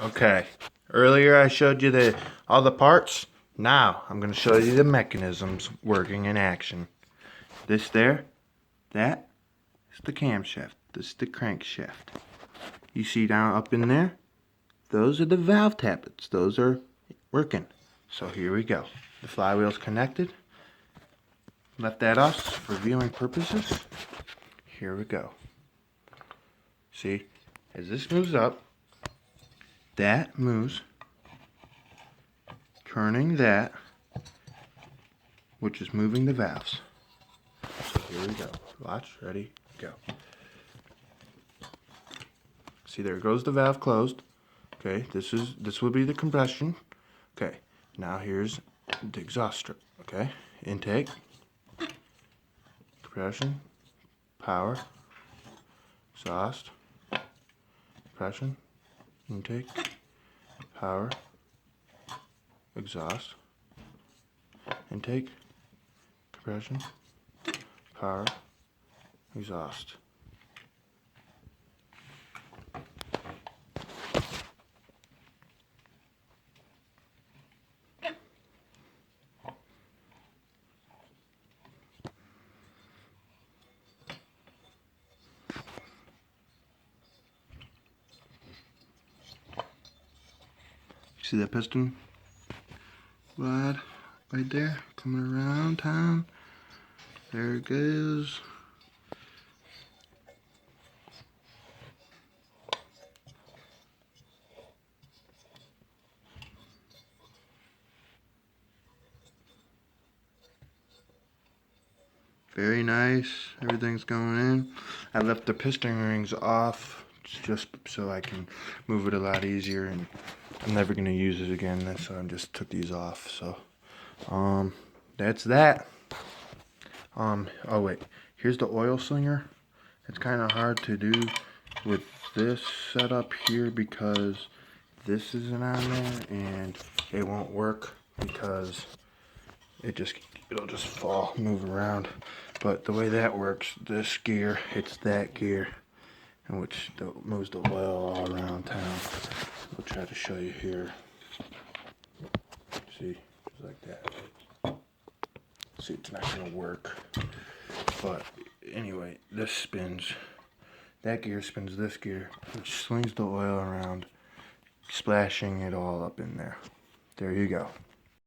Okay, earlier I showed you all the parts. Now I'm going to show you the mechanisms working in action. This there, that is the camshaft. This is the crankshaft. You see down up in there? Those are the valve tappets. Those are working. So here we go. The flywheel's connected. Left that off for viewing purposes. Here we go. See, as this moves up, that moves, turning that, which is moving the valves. So here we go. Watch, ready, go. See, there goes the valve closed. Okay, this will be the compression. Okay, now here's the exhaust strip. Okay, intake, compression, power, exhaust, compression, intake, power, exhaust, intake, compression, power, exhaust. See that piston rod right there coming around town? There it goes. Very nice. Everything's going in. I left the piston rings off just so I can move it a lot easier, and I'm never gonna use it again, so I just took these off. So that's that. Oh wait, here's the oil slinger. It's kind of hard to do with this setup here because this isn't on there, and it won't work because it'll just fall, move around. But the way that works, this gear hits that gear, and which moves the oil all around town. I'll try to show you here. See, just like that. See, it's not gonna work. But anyway, this spins. That gear spins this gear, which slings the oil around, splashing it all up in there. There you go.